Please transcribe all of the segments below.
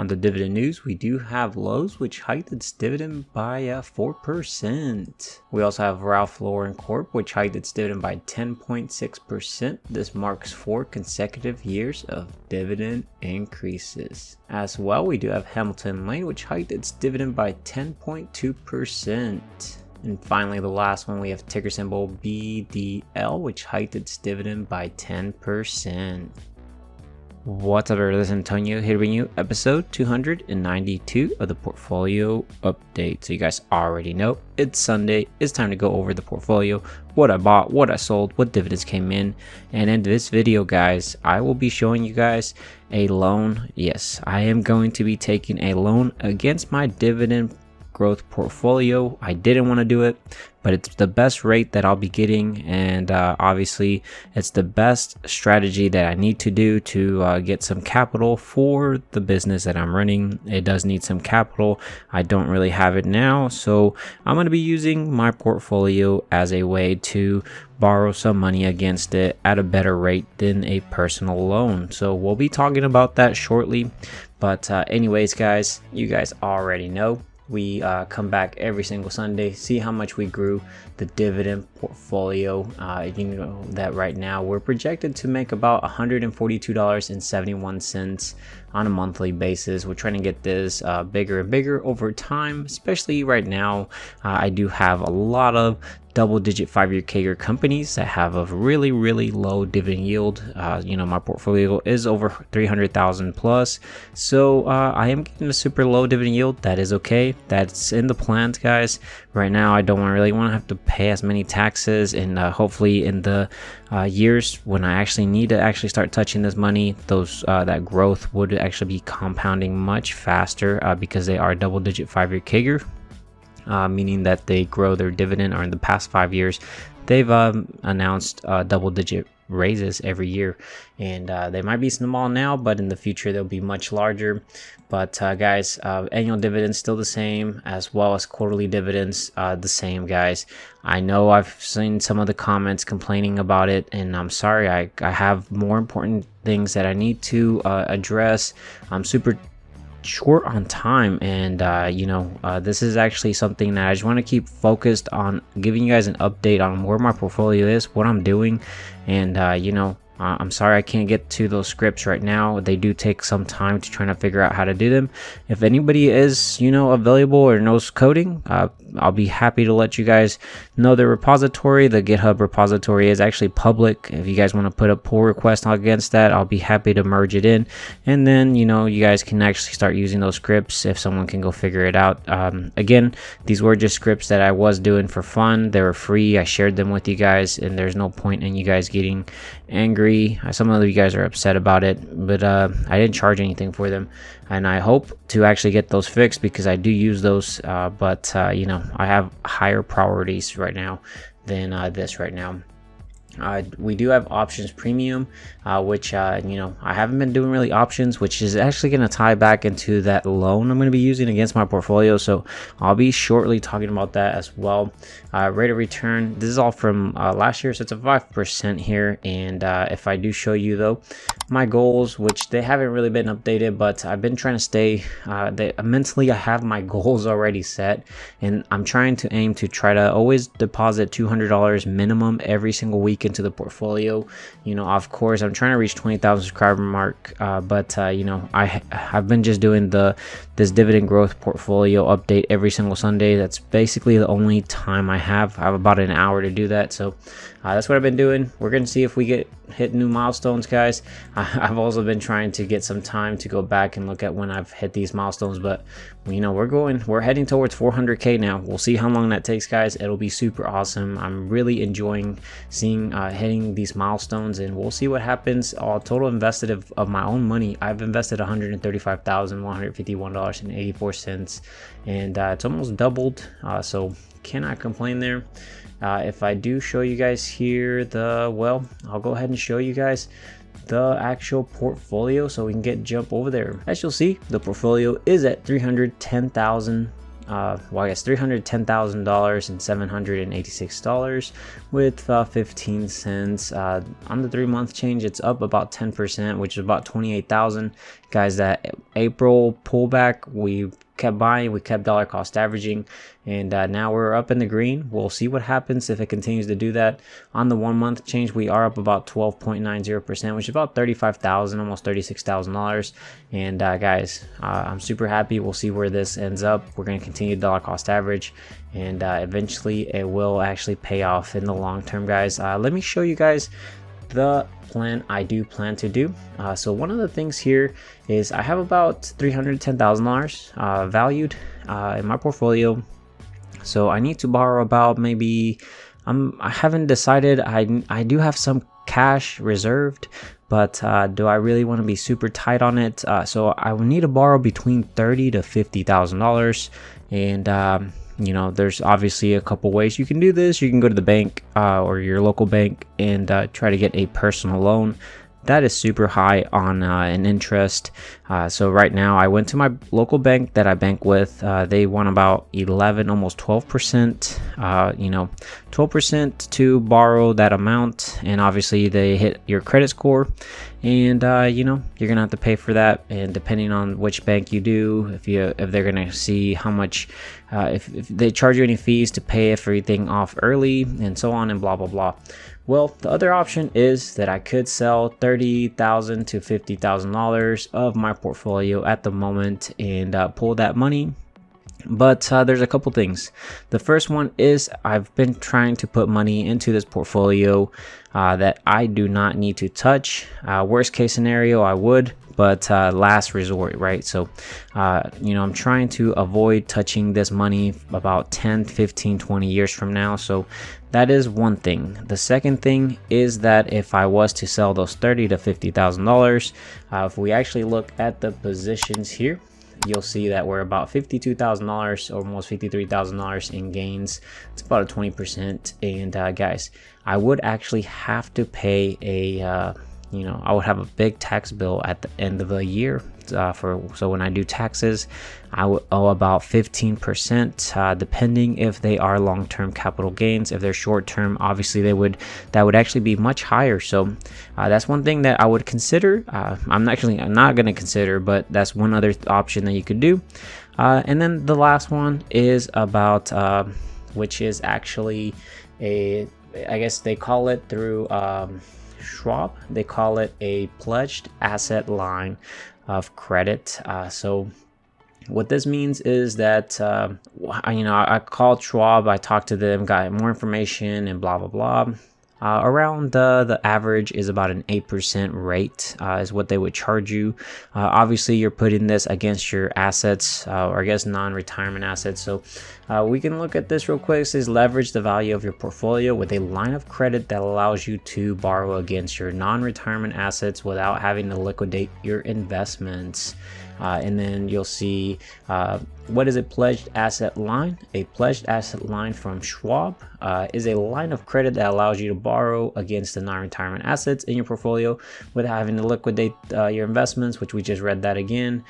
On the dividend news, we do have Lowe's, which hiked its dividend by 4%. We also have Ralph Lauren Corp, which hiked its dividend by 10.6%. This marks 4 consecutive years of dividend increases. As well, we do have Hamilton Lane, which hiked its dividend by 10.2%. And finally, the last one, we have ticker symbol BDL, which hiked its dividend by 10%. What's up, everybody? This is Antonio here to bring you episode 292 of the portfolio update. So you guys already know it's Sunday. It's time to go over the portfolio, what I bought, what I sold, what dividends came in. And in this video, guys, I will be showing you guys a loan. Yes, I am going to be taking a loan against my dividend growth portfolio. I didn't want to do it, but it's the best rate that I'll be getting, and obviously it's the best strategy that I need to do to get some capital for the business that I'm running. It does need some capital. I don't really have it now, so I'm going to be using my portfolio as a way to borrow some money against it at a better rate than a personal loan. So we'll be talking about that shortly, but anyways, guys, you guys already know we come back every single Sunday, see how much we grew the dividend portfolio. You know that right now we're projected to make about $142.71 on a monthly basis. We're trying to get this bigger and bigger over time, especially right now. I do have a lot of double-digit 5-year CAGR companies that have a really low dividend yield. You know, my portfolio is over 300,000 plus, so I am getting a super low dividend yield. That is okay. That's in the plans, guys. Right now, I don't really want to have to pay as many taxes, and hopefully in the years when I actually need to start touching this money, those that growth would actually be compounding much faster because they are double-digit 5-year CAGR. Meaning that they grow their dividend, or in the past 5 years, they've announced double-digit raises every year, and they might be small now, but in the future they'll be much larger. But guys, annual dividends still the same, as well as quarterly dividends the same, guys. I know I've seen some of the comments complaining about it, and I'm sorry. I have more important things that I need to address. I'm super short on time, and you know, this is actually something that I just want to keep focused on, giving you guys an update on where my portfolio is, what I'm doing, and you know, I'm sorry I can't get to those scripts right now. They do take some time to try to figure out how to do them. If anybody is, you know, available or knows coding, I'll be happy to let you guys know the repository. The GitHub repository is actually public. If you guys want to put a pull request against that, I'll be happy to merge it in, and then, you know, you guys can actually start using those scripts if someone can go figure it out. Again, these were just scripts that I was doing for fun. They were free. I shared them with you guys, and there's no point in you guys getting angry. Some of you guys are upset about it, but I didn't charge anything for them, and I hope to actually get those fixed because I do use those, but you know, I have higher priorities right now than this right now. We do have options premium, which you know, I haven't been doing really options, which is actually going to tie back into that loan I'm going to be using against my portfolio, so I'll be shortly talking about that as well. Rate of return, this is all from last year, so it's a 5% here. And if I do show you though my goals, which they haven't really been updated, but I've been trying to stay mentally, I have my goals already set, and I'm trying to aim to try to always deposit $200 minimum every single week into the portfolio. You know, of course, I'm trying to reach 20,000 subscriber mark, but you know, I've been just doing this dividend growth portfolio update every single Sunday. That's basically the only time I have about an hour to do that, so that's what I've been doing. We're gonna see if we hit new milestones, guys. I've also been trying to get some time to go back and look at when I've hit these milestones, but you know, we're heading towards 400k now. We'll see how long that takes, guys. It'll be super awesome. I'm really enjoying seeing hitting these milestones, and we'll see what happens. Total invested of my own money, I've invested $135,151.84, and it's almost doubled, so cannot complain there. If I do show you guys here I'll go ahead and show you guys the actual portfolio so we can jump over there. As you'll see, the portfolio is at 310,000 well, I guess $310,000 and $786 with 15 cents. On the 3-month change, it's up about 10%, which is about 28,000. Guys, that April pullback, we kept buying, we kept dollar cost averaging, and now we're up in the green. We'll see what happens if it continues to do that. On the 1-month change, we are up about 12.90%, which is about $35,000, almost $36,000. And guys, I'm super happy. We'll see where this ends up. We're going to continue dollar cost average, and eventually it will actually pay off in the long term, guys. Let me show you guys the plan I do plan to do. So one of the things here is I have about $310,000 valued in my portfolio. So I need to borrow about maybe, I haven't decided. I do have some cash reserved, but do I really want to be super tight on it? So I will need to borrow between $30,000 to $50,000, and you know, there's obviously a couple ways you can do this. You can go to the bank or your local bank and try to get a personal loan. That is super high on an interest. So right now I went to my local bank that I bank with. They want about 11, almost 12%, you know, 12% to borrow that amount. And obviously they hit your credit score, and you know, you're gonna have to pay for that. And depending on which bank you do, if they're gonna see how much, if they charge you any fees to pay everything off early, and so on and blah blah blah. Well, the other option is that I could sell $30,000 to $50,000 of my portfolio at the moment and pull that money. But there's a couple things. The first one is I've been trying to put money into this portfolio that I do not need to touch. Worst case scenario, I would, but last resort, right? So, you know, I'm trying to avoid touching this money about 10, 15, 20 years from now. So that is one thing. The second thing is that if I was to sell those $30,000 to $50,000, if we actually look at the positions here, you'll see that we're about $52,000, almost $53,000 in gains. It's about a 20%. And guys, I would actually have to pay a you know, I would have a big tax bill at the end of the year. So when I do taxes, I would owe about 15%, depending if they are long-term capital gains. If they're short-term, obviously that would actually be much higher. So that's one thing that I would consider. I'm not going to consider, but that's one other option that you could do. And then the last one is about, which is actually I guess they call it through Schwab, they call it a pledged asset line of credit. So what this means is that you know, I called Schwab, I talked to them, got more information and blah blah blah. Around the average is about an 8% rate is what they would charge you. Obviously you're putting this against your assets, or I guess non-retirement assets. So we can look at this real quick. It says leverage the value of your portfolio with a line of credit that allows you to borrow against your non-retirement assets without having to liquidate your investments. And then you'll see what is a pledged asset line. A pledged asset line from Schwab is a line of credit that allows you to borrow against the non-retirement assets in your portfolio without having to liquidate your investments, which we just read that again,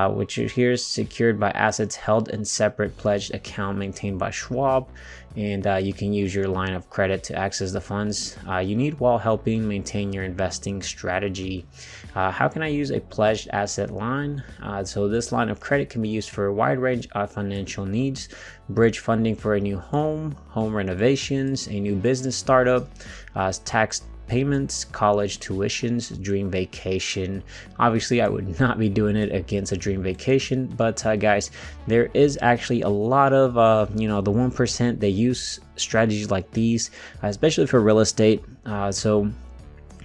which here is secured by assets held in separate pledged account maintained by Schwab. And you can use your line of credit to access the funds you need while helping maintain your investing strategy. How can I use a pledged asset line? So this line of credit can be used for a wide range of financial needs: bridge funding for a new home renovations, a new business startup, tax payments, college tuitions, dream vacation. Obviously I would not be doing it against a dream vacation, but guys, there is actually a lot of you know, the 1%, they use strategies like these, especially for real estate. So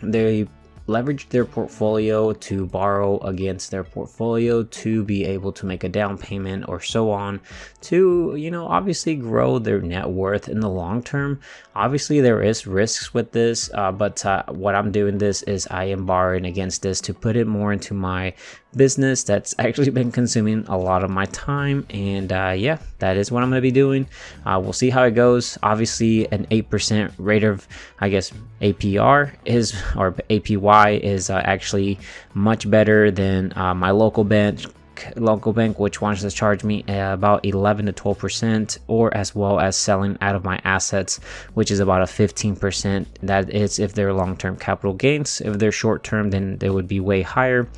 they leverage their portfolio to borrow against their portfolio to be able to make a down payment or so on, to, you know, obviously grow their net worth in the long term. Obviously there is risks with this, but what I'm doing this is I am borrowing against this to put it more into my business that's actually been consuming a lot of my time. And yeah, that is what I'm going to be doing. We'll see how it goes. Obviously an 8% rate of, I guess, APR is, or APY is actually much better than my local bank local bank, which wants to charge me about 11 to 12%, or as well as selling out of my assets, which is about a 15%. That is if they're long-term capital gains. If they're short-term, then they would be way higher.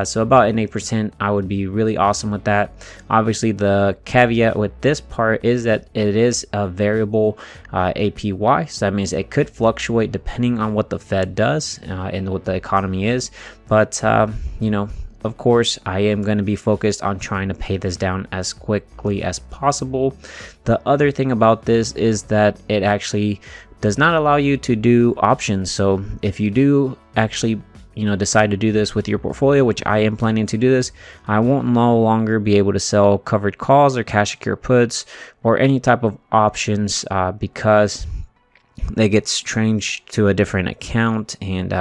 So about an 8%, I would be really awesome with that. Obviously, the caveat with this part is that it is a variable APY, so that means it could fluctuate depending on what the Fed does and what the economy is. But you know, of course, I am going to be focused on trying to pay this down as quickly as possible. The other thing about this is that it actually does not allow you to do options. So if you do actually decide to do this with your portfolio, which I am planning to do this, I won't no longer be able to sell covered calls or cash secure puts or any type of options because they get changed to a different account, and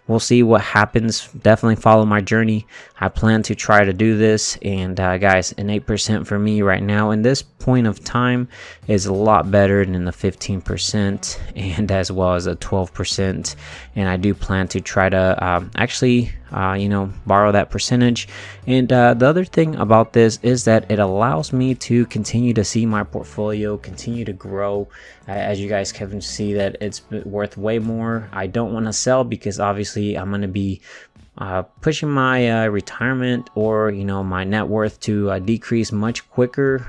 we'll see what happens. Definitely follow my journey. I plan to try to do this, and guys, an 8% for me right now in this point of time is a lot better than the 15% and as well as a 12%, and I do plan to try to actually borrow that percentage. And the other thing about this is that it allows me to continue to see my portfolio continue to grow. As you guys can see, that it's worth way more. I don't want to sell because obviously I'm going to be pushing my retirement or my net worth to decrease much quicker.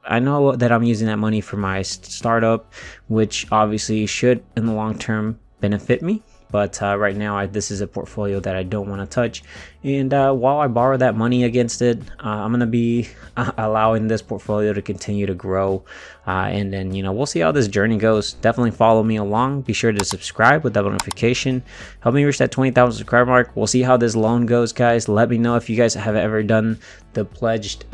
I know that I'm using that money for my startup, which obviously should in the long term benefit me. But right now, this is a portfolio that I don't want to touch. And while I borrow that money against it, I'm going to be allowing this portfolio to continue to grow. And then, we'll see how this journey goes. Definitely follow me along. Be sure to subscribe with that notification. Help me reach that 20,000 subscriber mark. We'll see how this loan goes, guys. Let me know if you guys have ever done the pledged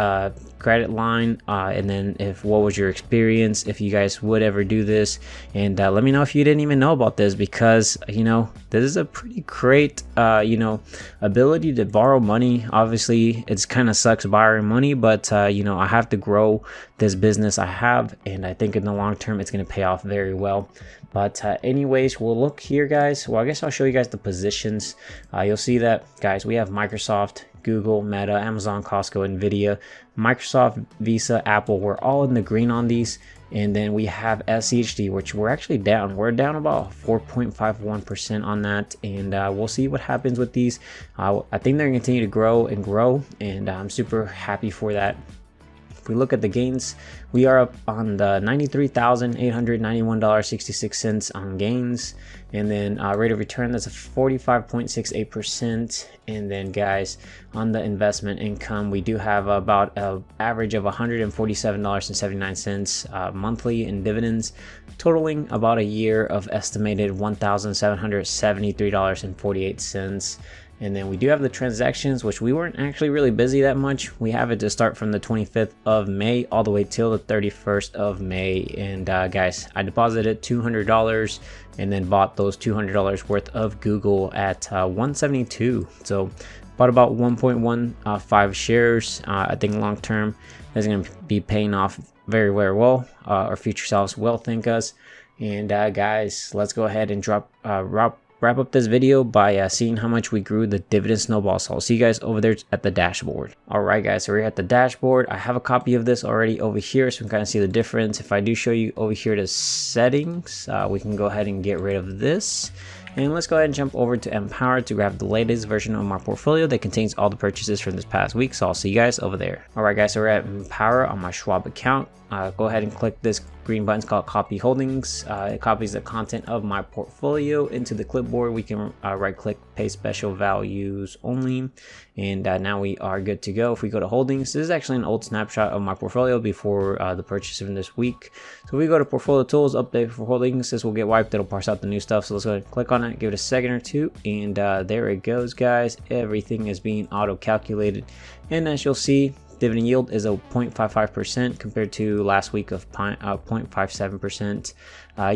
credit line, and then what was your experience, if you guys would ever do this. And let me know if you didn't even know about this, because this is a pretty great ability to borrow money. Obviously it's kind of sucks borrowing money, but I have to grow this business I have, and I think in the long term it's going to pay off very well. But anyways, we'll look here, guys. Well, I guess I'll show you guys the positions. You'll see that, guys, we have Microsoft, Google, Meta, Amazon, Costco, Nvidia, Microsoft, Visa, Apple. We're all in the green on these. And then we have SCHD, which we're actually down. We're down about 4.51% on that. And we'll see what happens with these. I think they're going to continue to grow and grow. And I'm super happy for that. If we look at the gains, we are up on the $93,891.66 on gains. And then rate of return, that's a 45.68%. And then, guys, on the investment income, we do have about an average of $147.79 monthly in dividends, totaling about a year of estimated $1,773.48. And then we do have the transactions, which we weren't actually really busy that much. We have it to start from the 25th of May all the way till the 31st of May. And guys, I deposited $200 and then bought those $200 worth of Google at 172. So bought about 1.15 shares. I think long term is going to be paying off very, very well. Our future selves will thank us. And guys, let's go ahead and wrap up this video by seeing how much we grew the dividend snowball. So I'll see you guys over there at the dashboard. All right, guys, so we're at the dashboard. I have a copy of this already over here, so we can kind of see the difference. If I do show you over here to settings, we can go ahead and get rid of this. And let's go ahead and jump over to Empower to grab the latest version of my portfolio that contains all the purchases from this past week. So I'll see you guys over there. All right, guys, so we're at Empower on my Schwab account. Go ahead and click this green button called Copy Holdings. It copies the content of my portfolio into the clipboard. We can right click, paste special values only. And now we are good to go. If we go to Holdings, this is actually an old snapshot of my portfolio before the purchase from this week. So if we go to Portfolio Tools, Update for Holdings, this will get wiped. It'll parse out the new stuff. So let's go ahead and click on it, give it a second or two. And there it goes, guys. Everything is being auto calculated. And as you'll see, dividend yield is a 0.55% compared to last week of 0.57%.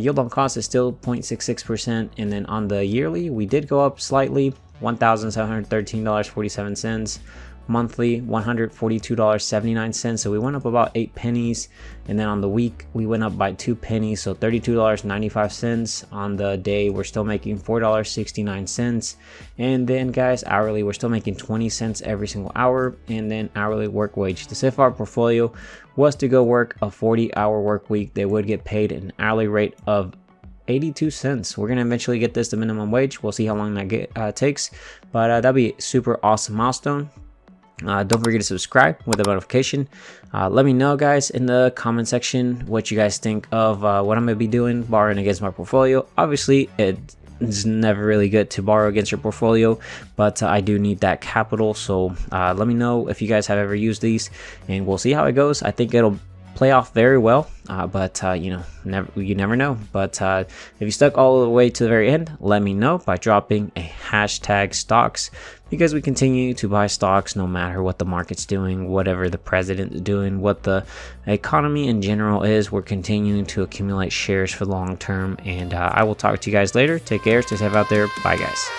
Yield on cost is still 0.66%. And then on the yearly, we did go up slightly, $1,713.47. monthly $142.79, so we went up about 8 pennies. And then on the week we went up by 2 pennies, so $32.95. On the day we're still making $4.69. And then guys, hourly we're still making 20 cents every single hour. And then hourly work wage, so if our portfolio was to go work a 40-hour work week, they would get paid an hourly rate of 82 cents. We're gonna eventually get this to minimum wage. We'll see how long that takes, but that'd be a super awesome milestone. Don't forget to subscribe with a notification. Let me know guys in the comment section what you guys think of what I'm gonna be doing borrowing against my portfolio. Obviously it's never really good to borrow against your portfolio, but I do need that capital. So let me know if you guys have ever used these, and we'll see how it goes. I think it'll play off very well, but you never know. But if you stuck all the way to the very end, let me know by dropping a hashtag stocks, because we continue to buy stocks no matter what the market's doing, whatever the president is doing, what the economy in general is. We're continuing to accumulate shares for the long term, and I will talk to you guys later. Take care, stay safe out there. Bye guys.